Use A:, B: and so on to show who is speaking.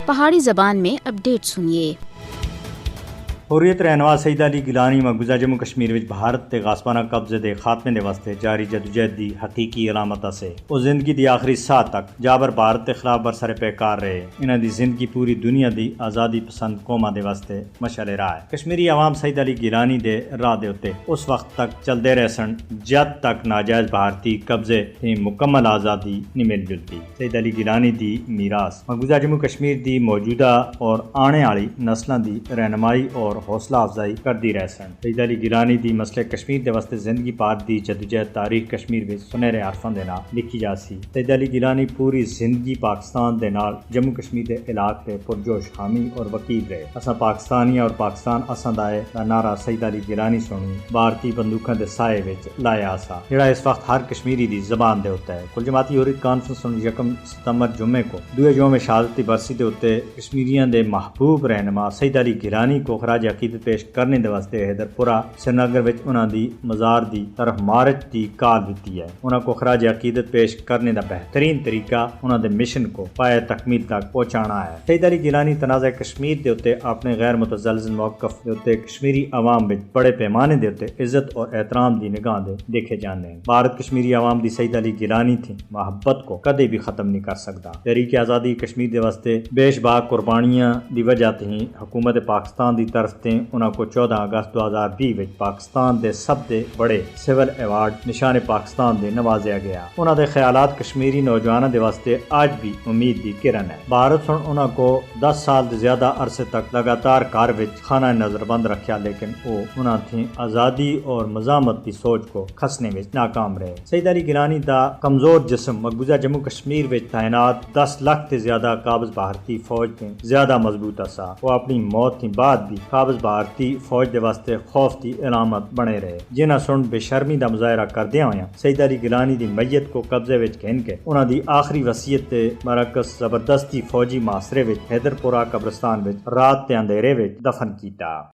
A: پہاڑی زبان میں اپڈیٹ سنیے۔
B: حریت رہنما سید علی گیلانی مقبوضہ جموں کشمیر وچ بھارت تے غاصبانہ قبضے دے خاتمے دے واسطے جاری جدوجہد دی حقیقی علامت سے او زندگی دی آخری ساہ تک جابر بھارت کے خلاف برسر پیکار رہے۔ انہاں دی زندگی پوری دنیا دی آزادی پسند قوماں دے واسطے مشعل راہ ہے۔ کشمیری عوام سید علی گیلانی دے راہ دے اتے اس وقت تک چلدے رہ سن جد تک ناجائز بھارتی قبضے تے مکمل آزادی نہیں مل جلتی۔ سید علی گیلانی دی میراث مقبوضہ جموں کشمیر دی موجودہ اور آنے والی نسلاں دی رہنمائی اور حوصلہ افزائی کردی رہ سن۔ سید علی گیلانی دی مسئلہ کشمیر دے واسطے زندگی پار دی جدوجہد تاریخ کشمیر وچ سنہرے حرفاں دے نال لکھی جا سی۔ سید علی گیلانی پوری زندگی پاکستان دے نال جموں کشمیر دے علاقے تے پرجوش حامی اور وکیل رہے۔ اساں پاکستانی اور پاکستان اساں دا ہے دا نعرہ سید علی گیلانی سنی بھارتی بندوقاں دے سائے وچ لایا سا، جڑا اس وقت ہر کشمیری دی زبان دے ہوتا ہے۔ کل جماعتی حریت کانفرنس 1 ستمبر جمعے کو دوئے یوم شہادت دی برسی دے اتے کشمیریاں دے محبوب رہنما سید علی گیلانی کو خراج عقیدت پیش کرنے دے واسطے حیدر پورہ سری نگر وچ انہاں دی مزار دی طرف مارچ دی کال دتی ہے۔ انہاں کو خراج عقیدت پیش کرنے دا بہترین طریقہ انہاں دے مشن کو پائے تکمیل تک پہنچانا ہے۔ سید علی گیلانی تنازع کشمیر دے اوتے اپنے غیر متزلزل موقف دے اوتے کشمیری عوام وچ بڑے پیمانے دے اوتے عزت اور احترام دی نگاہ دے دیکھے جاندے ہیں۔ بھارت کشمیری عوام دی سید علی گیلانی تھی محبت کو کدے بھی ختم نہیں کر سکتا۔ تحریک آزادی کشمیر دے واسطے بیش باک قربانیاں دی وجہ تے حکومت پاکستان دی طرف تے انہاں کو 14 اگست 2020 وچ پاکستان دے سب دے بڑے سول ایوارڈ نشان پاکستان دے نوازیا گیا۔ انہاں دے خیالات کشمیری نوجواناں دے واسطے آج بھی امید دی کرن ہے۔ بھارت سن انہاں کو 10 سال دے زیادہ عرصے تک لگاتار کار وچ خانہ نظر بند رکھیا، لیکن او انہاں تھی آزادی اور مزاحمت دی سوچ کو کھسنے وچ ناکام رہے۔ سید علی گیلانی دا کمزور جسم مقبوضہ جموں کشمیر وچ تعینات 10 لاکھ تے زیادہ قابض بھارتی فوج تے زیادہ مضبوط سا۔ وہ اپنی موت تھی بعد بھی قابض بھارتی فوج دے واسطے خوف دی علامت بنے رہے، جنہاں سن بے شرمی دا مظاہرہ کردیا ہویا سید علی گیلانی دی میت کو قبضے وچ گھن کے انہاں دی آخری وصیت تے برعکس زبردستی فوجی محاصرے وچ حیدر پورہ قبرستان وچ رات تے اندھیرے وچ دفن کیتا۔